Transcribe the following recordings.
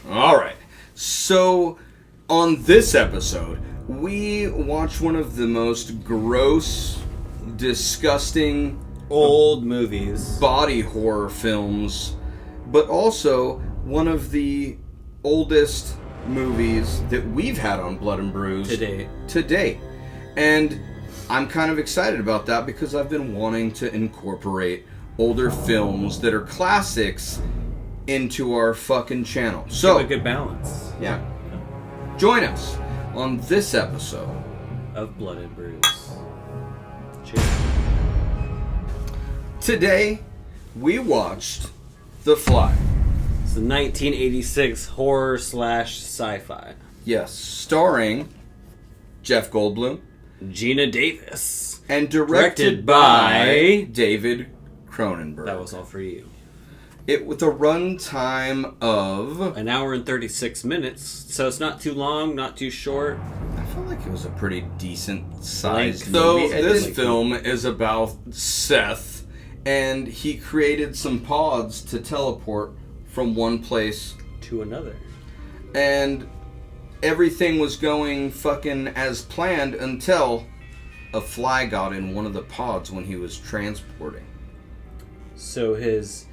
Alright, so on this episode, we watch one of the most gross, disgusting, old movies, body horror films, but also one of the oldest movies that we've had on Blood and Brews to date. And I'm kind of excited about that because I've been wanting to incorporate older films that are classics into our fucking channel. So give a good balance. Yeah. Join us on this episode of Blood and Brews. Cheers. Today, we watched The Fly. It's a 1986 horror / sci-fi. Yes, starring Jeff Goldblum, Gina Davis, and directed by David Cronenberg. That was all for you. It with a runtime of 1 hour and 36 minutes, so it's not too long, not too short. I feel like it was a pretty decent sized movie. So this film is about Seth, and he created some pods to teleport from one place to another. And everything was going fucking as planned until a fly got in one of the pods when he was transporting. So his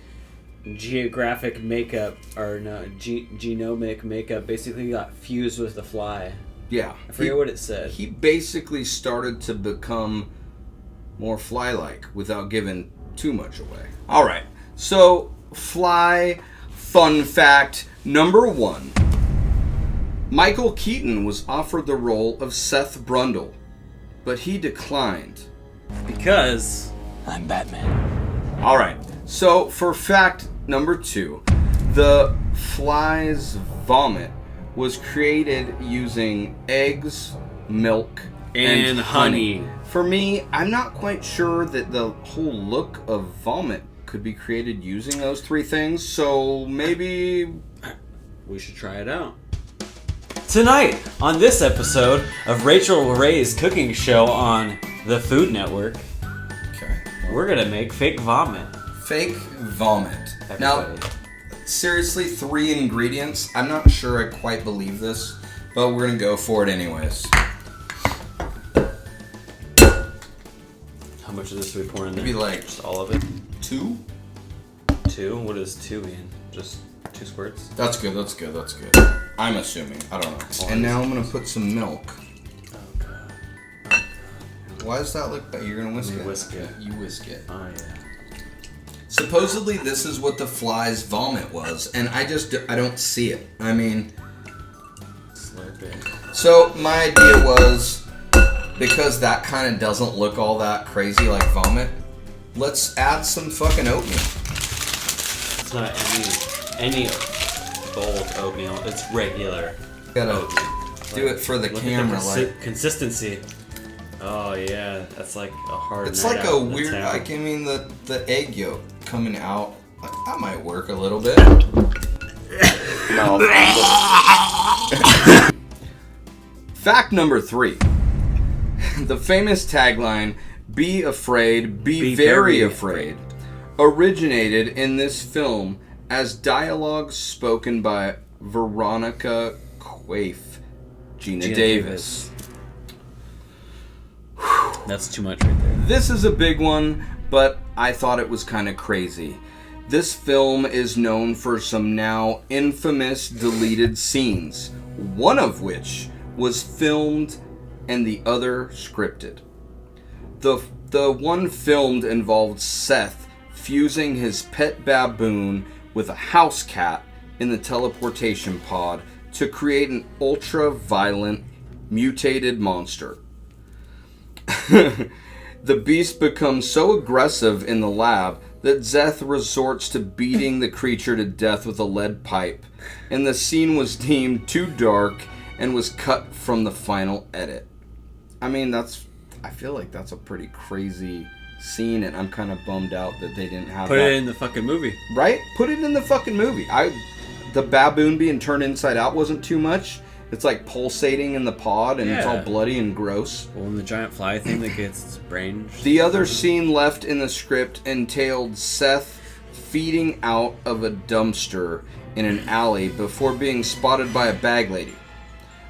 geographic makeup, or no, genomic makeup basically got fused with the fly. Yeah. I forget what it said. He basically started to become more fly-like without giving too much away. Alright, so Fly, fun fact number 1. Michael Keaton was offered the role of Seth Brundle, but he declined. Because I'm Batman. Alright, so for fact number 2, the fly's vomit was created using eggs, milk, and honey. For me, I'm not quite sure that the whole look of vomit could be created using those 3 things, so maybe we should try it out. Tonight, on this episode of Rachel Ray's cooking show on the Food Network, we're gonna make fake vomit. Fake vomit. Everybody. Now, seriously, 3 ingredients. I'm not sure I quite believe this, but we're gonna go for it anyways. How much of this are we pouring in there? Maybe like just all of it. 2? 2? What does 2 mean? Just 2 squirts? That's good. I'm assuming. I don't know. And now I'm gonna put some milk. Oh god. Why does that look bad? You're gonna whisk it? Whisk it. You whisk it. Oh yeah. Supposedly this is what the fly's vomit was, and I don't see it. I mean, Slurp it. So my idea was, because that kind of doesn't look all that crazy like vomit, let's add some fucking oatmeal. It's not any bold oatmeal. It's regular Gotta do it for the camera, like consistency. Oh yeah, that's like a hard. It's like a weird. Like, I mean, the egg yolk coming out. Like, that might work a little bit. No. Fact number 3. The famous tagline, "Be afraid, be very afraid," originated in this film as dialogue spoken by Veronica Quaife, Gina Davis. That's too much right there. This is a big one, but I thought it was kind of crazy. This film is known for some now infamous deleted scenes, one of which was filmed and the other scripted. The one filmed involved Seth fusing his pet baboon with a house cat in the teleportation pod to create an ultra-violent, mutated monster. The beast becomes so aggressive in the lab that Seth resorts to beating the creature to death with a lead pipe, and the scene was deemed too dark and was cut from the final edit. I mean, I feel like that's a pretty crazy scene, and I'm kind of bummed out that they didn't have Put it in the fucking movie. Right? Put it in the fucking movie. The baboon being turned inside out wasn't too much. It's like pulsating in the pod, and it's all bloody and gross. Well, and the giant fly thing that gets its brain. The other scene left in the script entailed Seth feeding out of a dumpster in an alley before being spotted by a bag lady.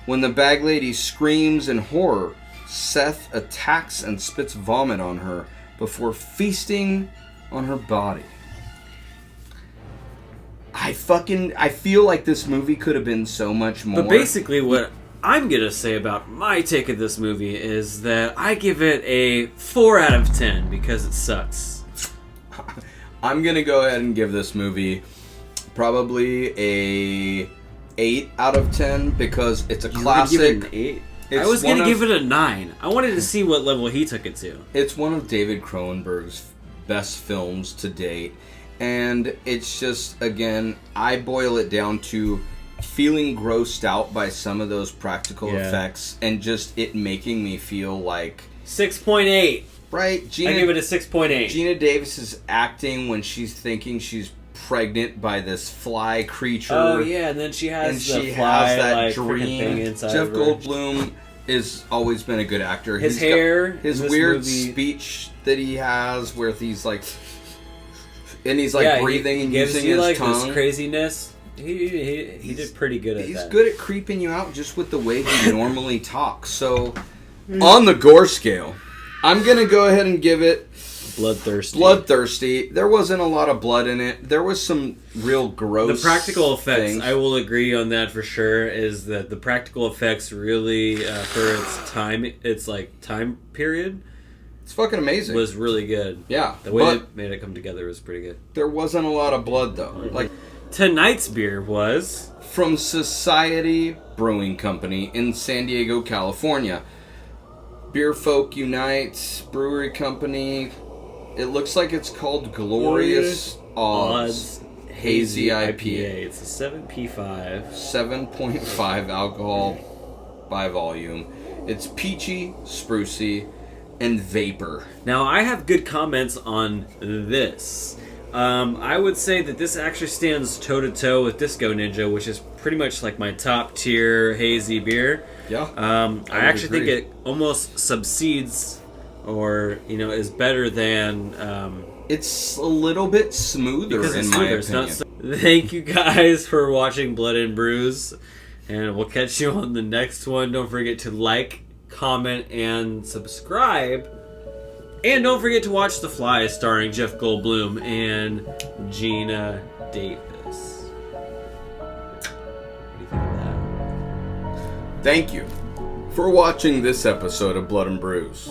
When the bag lady screams in horror, Seth attacks and spits vomit on her before feasting on her body. I feel like this movie could have been so much more. But basically what I'm going to say about my take of this movie is that I give it a 4 out of 10 because it sucks. I'm going to go ahead and give this movie probably a 8 out of 10 because it's a classic. You would give it an 8? I was going to give it a 9. I wanted to see what level he took it to. It's one of David Cronenberg's best films to date. And it's just, again, I boil it down to feeling grossed out by some of those practical effects and just it making me feel like... 6.8. Right? I give it a 6.8. Gina Davis's acting when she's thinking she's pregnant by this fly creature. Oh, yeah, and then she has that dream. Thing inside Jeff of her. Goldblum has always been a good actor. His hair. His weird speech that he has where he's like... And he's like breathing and using his tongue. This craziness. He did pretty good at that. He's good at creeping you out just with the way he normally talks. So, on the gore scale, I'm going to go ahead and give it... Bloodthirsty. There wasn't a lot of blood in it. There was some real gross The practical effects, things. I will agree on that for sure, is that the practical effects really, for its time period... It's fucking amazing. Was really good. Yeah. The way they made it come together was pretty good. There wasn't a lot of blood, though. Like tonight's beer was... from Society Brewing Company in San Diego, California. Beer Folk Unite Brewery Company. It looks like it's called Glorious Odds Hazy IPA. It's a 7P5. 7.5 alcohol by volume. It's peachy, sprucey, and vapor. Now, I have good comments on this. I would say that this actually stands toe-to-toe with Disco Ninja, which is pretty much like my top-tier hazy beer. Yeah. I actually think it almost subsedes, or, is better than... it's a little bit smoother, in my opinion. Thank you guys for watching Blood and Brews, and we'll catch you on the next one. Don't forget to like, comment, and subscribe. And don't forget to watch The Fly, starring Jeff Goldblum and Gina Davis. What do you think of that? Thank you for watching this episode of Blood and Brews.